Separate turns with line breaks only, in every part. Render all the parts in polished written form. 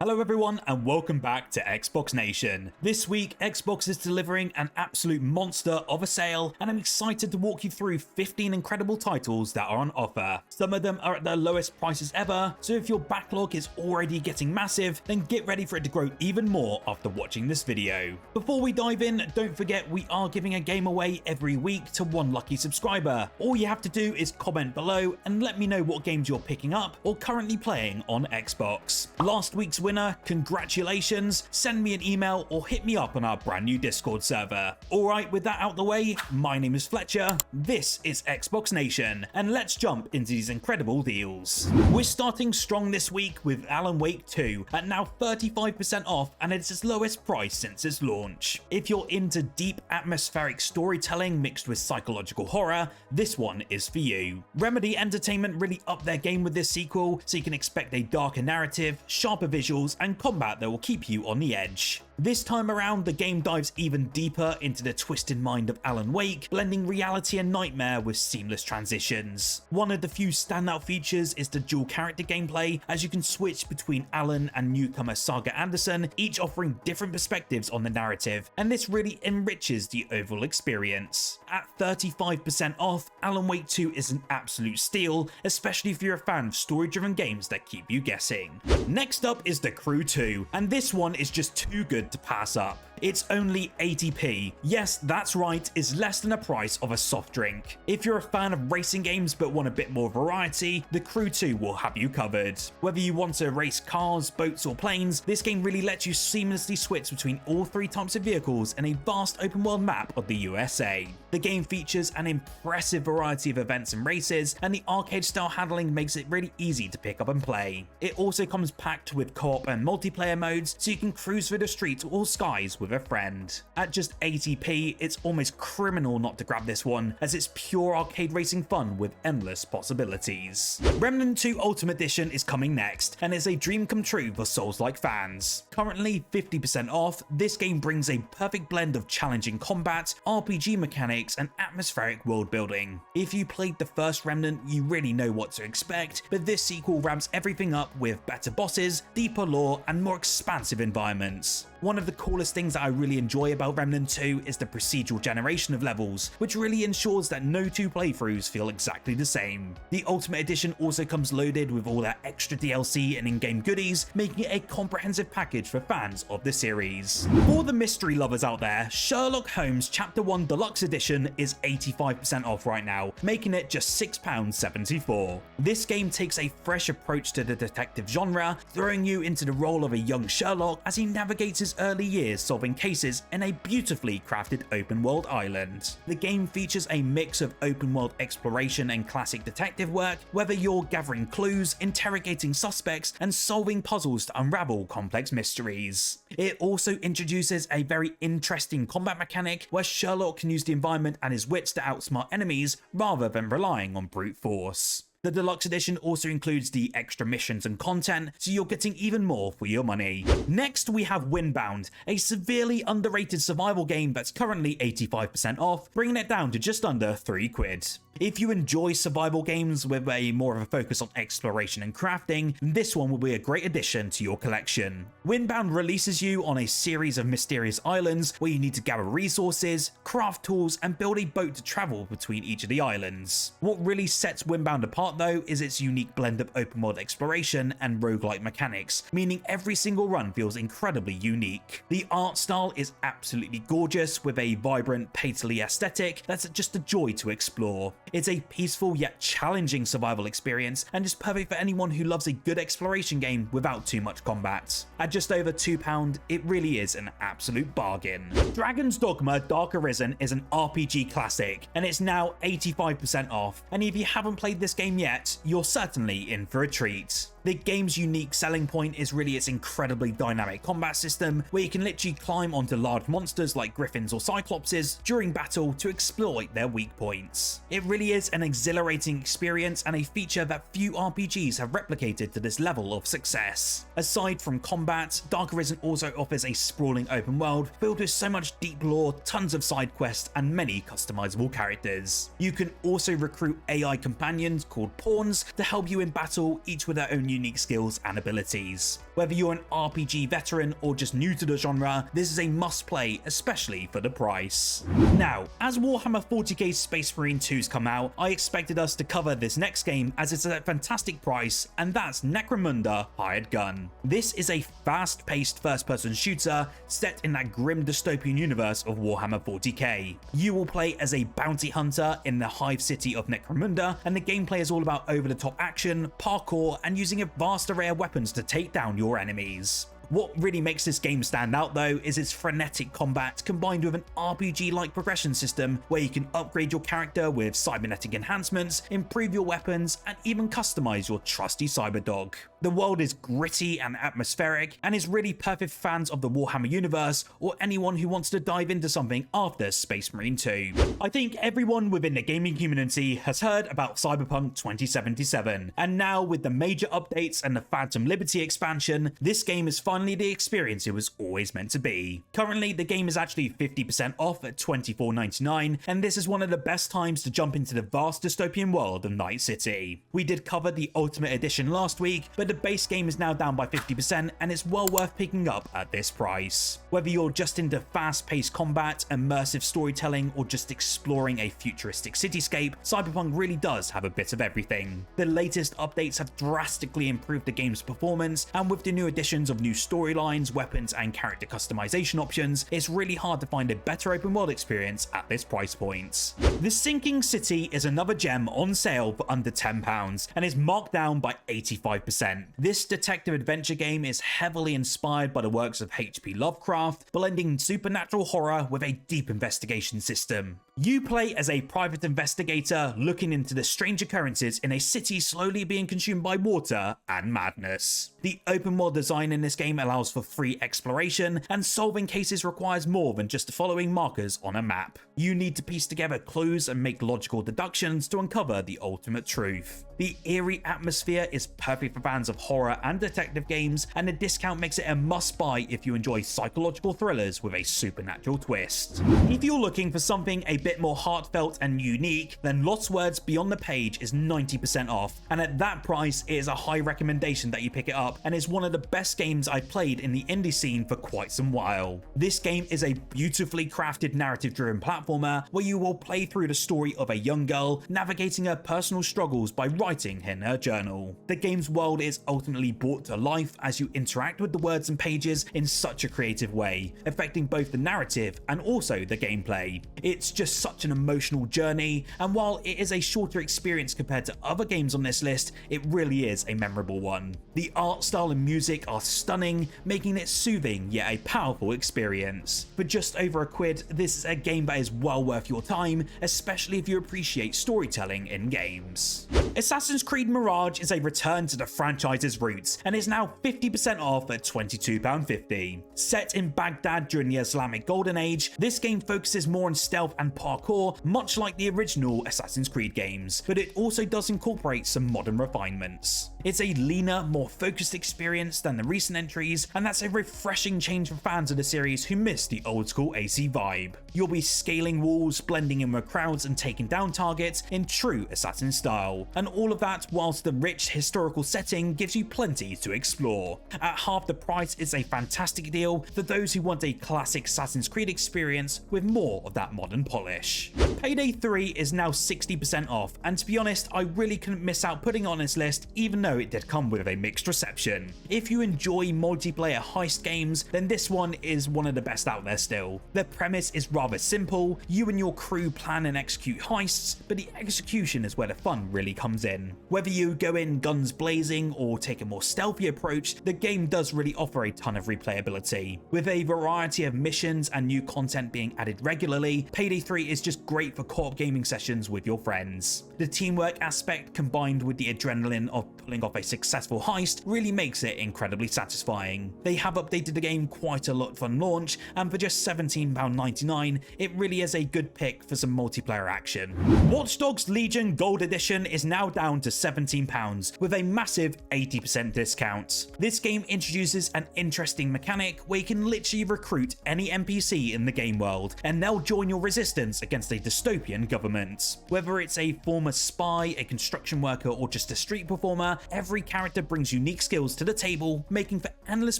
Hello everyone and welcome back to Xbox Nation. This week, Xbox is delivering an absolute monster of a sale, and I'm excited to walk you through 15 incredible titles that are on offer. Some of them are at their lowest prices ever, so if your backlog is already getting massive, then get ready for it to grow even more after watching this video. Before we dive in, don't forget we are giving a game away every week to one lucky subscriber. All you have to do is comment below and let me know what games you're picking up or currently playing on Xbox. Last week's winner, congratulations, send me an email or hit me up on our brand new Discord server. Alright, with that out the way, my name is Fletcher, this is Xbox Nation, and let's jump into these incredible deals. We're starting strong this week with Alan Wake 2 at now 35% off, and it's its lowest price since its launch. If you're into deep atmospheric storytelling mixed with psychological horror, this one is for you. Remedy Entertainment really upped their game with this sequel, so you can expect a darker narrative, sharper visuals, and combat that will keep you on the edge. This time around, the game dives even deeper into the twisted mind of Alan Wake, blending reality and nightmare with seamless transitions. One of the few standout features is the dual character gameplay, as you can switch between Alan and newcomer Saga Anderson, each offering different perspectives on the narrative, and this really enriches the overall experience. At 35% off, Alan Wake 2 is an absolute steal, especially if you're a fan of story-driven games that keep you guessing. Next up is The Crew 2, and this one is just too good to pass up. It's only 80p. Yes, that's right, it's less than the price of a soft drink. If you're a fan of racing games but want a bit more variety, The Crew 2 will have you covered. Whether you want to race cars, boats or planes, this game really lets you seamlessly switch between all three types of vehicles in a vast open world map of the USA. The game features an impressive variety of events and races, and the arcade style handling makes it really easy to pick up and play. It also comes packed with co-op and multiplayer modes, so you can cruise through the streets or skies with a friend. At just 80p, it's almost criminal not to grab this one, as it's pure arcade racing fun with endless possibilities. Remnant 2 Ultimate Edition is coming next, and is a dream come true for Souls-like fans. Currently 50% off, this game brings a perfect blend of challenging combat, RPG mechanics, and atmospheric world building. If you played the first Remnant, you really know what to expect, but this sequel ramps everything up with better bosses, deeper lore, and more expansive environments. One of the coolest things that I really enjoy about Remnant 2 is the procedural generation of levels, which really ensures that no two playthroughs feel exactly the same. The Ultimate Edition also comes loaded with all that extra DLC and in-game goodies, making it a comprehensive package for fans of the series. For the mystery lovers out there, Sherlock Holmes Chapter 1 Deluxe Edition is 85% off right now, making it just £6.74. This game takes a fresh approach to the detective genre, throwing you into the role of a young Sherlock as he navigates his early years solving cases in a beautifully crafted open world island. The game features a mix of open world exploration and classic detective work, whether you're gathering clues, interrogating suspects, and solving puzzles to unravel complex mysteries. It also introduces a very interesting combat mechanic where Sherlock can use the environment and his wits to outsmart enemies rather than relying on brute force. The Deluxe Edition also includes the extra missions and content, so you're getting even more for your money. Next, we have Windbound, a severely underrated survival game that's currently 85% off, bringing it down to just under £3. If you enjoy survival games with a more of a focus on exploration and crafting, this one will be a great addition to your collection. Windbound releases you on a series of mysterious islands where you need to gather resources, craft tools, and build a boat to travel between each of the islands. What really sets Windbound apart though is its unique blend of open world exploration and roguelike mechanics, meaning every single run feels incredibly unique. The art style is absolutely gorgeous with a vibrant, painterly aesthetic that's just a joy to explore. It's a peaceful yet challenging survival experience and is perfect for anyone who loves a good exploration game without too much combat. At just over £2, it really is an absolute bargain. Dragon's Dogma Dark Arisen is an RPG classic, and it's now 85% off, and if you haven't played this game yet, you're certainly in for a treat. The game's unique selling point is really its incredibly dynamic combat system, where you can literally climb onto large monsters like griffins or cyclopses during battle to exploit their weak points. It really is an exhilarating experience and a feature that few RPGs have replicated to this level of success. Aside from combat, Dark Arisen also offers a sprawling open world filled with so much deep lore, tons of side quests, and many customizable characters. You can also recruit AI companions called called pawns to help you in battle, each with their own unique skills and abilities. Whether you're an RPG veteran or just new to the genre, this is a must play, especially for the price. Now, as Warhammer 40k Space Marine 2's come out, I expected us to cover this next game as it's at a fantastic price, and that's Necromunda Hired Gun. This is a fast-paced first-person shooter set in that grim dystopian universe of Warhammer 40k. You will play as a bounty hunter in the hive city of Necromunda, and the gameplay is all about over-the-top action, parkour, and using a vast array of weapons to take down your enemies. What really makes this game stand out though is its frenetic combat combined with an RPG-like progression system where you can upgrade your character with cybernetic enhancements, improve your weapons, and even customize your trusty cyberdog. The world is gritty and atmospheric and is really perfect for fans of the Warhammer universe or anyone who wants to dive into something after Space Marine 2. I think everyone within the gaming community has heard about Cyberpunk 2077, and now with the major updates and the Phantom Liberty expansion, this game is finally the experience it was always meant to be. Currently, the game is actually 50% off at $24.99, and this is one of the best times to jump into the vast dystopian world of Night City. We did cover the Ultimate Edition last week, but the base game is now down by 50% and it's well worth picking up at this price. Whether you're just into fast-paced combat, immersive storytelling, or just exploring a futuristic cityscape, Cyberpunk really does have a bit of everything. The latest updates have drastically improved the game's performance, and with the new additions of new storylines, weapons, and character customization options, it's really hard to find a better open world experience at this price point. The Sinking City is another gem on sale for under £10 and is marked down by 85%. This detective adventure game is heavily inspired by the works of H.P. Lovecraft, blending supernatural horror with a deep investigation system. You play as a private investigator looking into the strange occurrences in a city slowly being consumed by water and madness. The open world design in this game allows for free exploration, and solving cases requires more than just following markers on a map. You need to piece together clues and make logical deductions to uncover the ultimate truth. The eerie atmosphere is perfect for fans of horror and detective games, and the discount makes it a must-buy if you enjoy psychological thrillers with a supernatural twist. If you're looking for something a bit more heartfelt and unique, then Lost Words Beyond the Page is 90% off, and at that price it is a high recommendation that you pick it up, and is one of the best games I've played in the indie scene for quite some while. This game is a beautifully crafted narrative-driven platformer where you will play through the story of a young girl navigating her personal struggles by writing in her journal. The game's world is ultimately brought to life as you interact with the words and pages in such a creative way, affecting both the narrative and also the gameplay. It's just such an emotional journey, and while it is a shorter experience compared to other games on this list, it really is a memorable one. The art style and music are stunning, making it soothing yet a powerful experience. For just over £1, this is a game that is well worth your time, especially if you appreciate storytelling in games. Assassin's Creed Mirage is a return to the franchise's roots and is now 50% off at £22.50. Set in Baghdad during the Islamic Golden Age, this game focuses more on stealth and parkour, much like the original Assassin's Creed games, but it also does incorporate some modern refinements. It's a leaner, more focused experience than the recent entries, and that's a refreshing change for fans of the series who miss the old school AC vibe. You'll be scaling walls, blending in with crowds, and taking down targets in true Assassin style, and all of that whilst the rich historical setting gives you plenty to explore. At half the price, it's a fantastic deal for those who want a classic Assassin's Creed experience with more of that modern polish. PayDay 3 is now 60% off, and to be honest, I really couldn't miss out putting it on this list, even though it did come with a mixed reception. If you enjoy multiplayer heist games, then this one is one of the best out there still. The premise is rather simple. You and your crew plan and execute heists, but the execution is where the fun really comes in. Whether you go in guns blazing or take a more stealthy approach, the game does really offer a ton of replayability. With a variety of missions and new content being added regularly, PayDay 3 is just great for co-op gaming sessions with your friends. The teamwork aspect combined with the adrenaline of pulling pulling off a successful heist really makes it incredibly satisfying. They have updated the game quite a lot from launch, and for just £17.99, it really is a good pick for some multiplayer action. Watch Dogs Legion Gold Edition is now down to £17 with a massive 80% discount. This game introduces an interesting mechanic where you can literally recruit any NPC in the game world, and they'll join your resistance against a dystopian government. Whether it's a former spy, a construction worker, or just a street performer, every character brings unique skills to the table, making for endless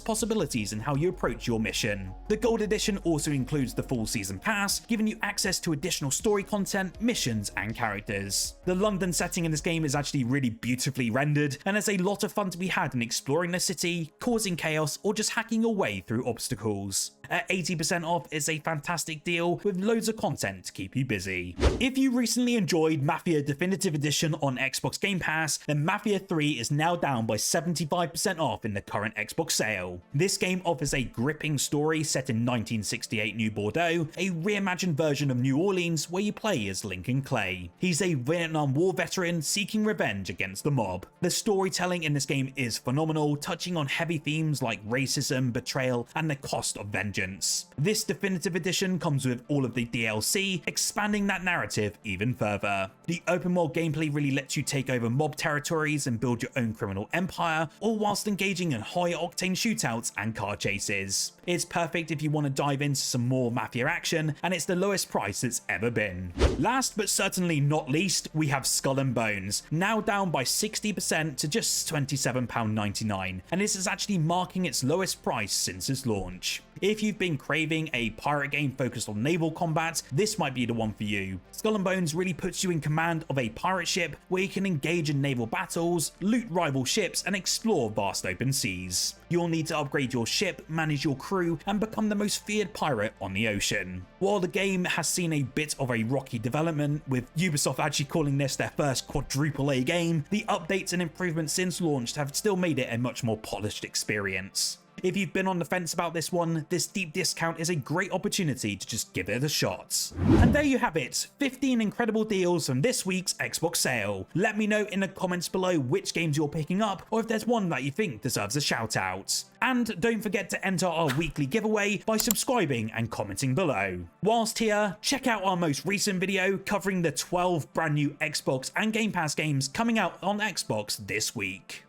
possibilities in how you approach your mission. The Gold Edition also includes the full season pass, giving you access to additional story content, missions, and characters. The London setting in this game is actually really beautifully rendered, and there's a lot of fun to be had in exploring the city, causing chaos, or just hacking your way through obstacles. At 80% off is a fantastic deal with loads of content to keep you busy. If you recently enjoyed Mafia Definitive Edition on Xbox Game Pass, then Mafia 3 is now down by 75% off in the current Xbox sale. This game offers a gripping story set in 1968 New Bordeaux, a reimagined version of New Orleans where you play as Lincoln Clay. He's a Vietnam War veteran seeking revenge against the mob. The storytelling in this game is phenomenal, touching on heavy themes like racism, betrayal, and the cost of vengeance. This definitive edition comes with all of the DLC, expanding that narrative even further. The open world gameplay really lets you take over mob territories and build your own criminal empire, all whilst engaging in high octane shootouts and car chases. It's perfect if you want to dive into some more Mafia action, and it's the lowest price it's ever been. Last but certainly not least, we have Skull and Bones, now down by 60% to just £27.99, and this is actually marking its lowest price since its launch. If you've been craving a pirate game focused on naval combat, this might be the one for you. Skull and Bones really puts you in command of a pirate ship where you can engage in naval battles, loot rival ships, and explore vast open seas. You'll need to upgrade your ship, manage your crew, and become the most feared pirate on the ocean. While the game has seen a bit of a rocky development, with Ubisoft actually calling this their first quadruple A game, the updates and improvements since launch have still made it a much more polished experience. If you've been on the fence about this one, this deep discount is a great opportunity to just give it a shot. And there you have it, 15 incredible deals from this week's Xbox sale. Let me know in the comments below which games you're picking up, or if there's one that you think deserves a shout out. And don't forget to enter our weekly giveaway by subscribing and commenting below. Whilst here, check out our most recent video covering the 12 brand new Xbox and Game Pass games coming out on Xbox this week.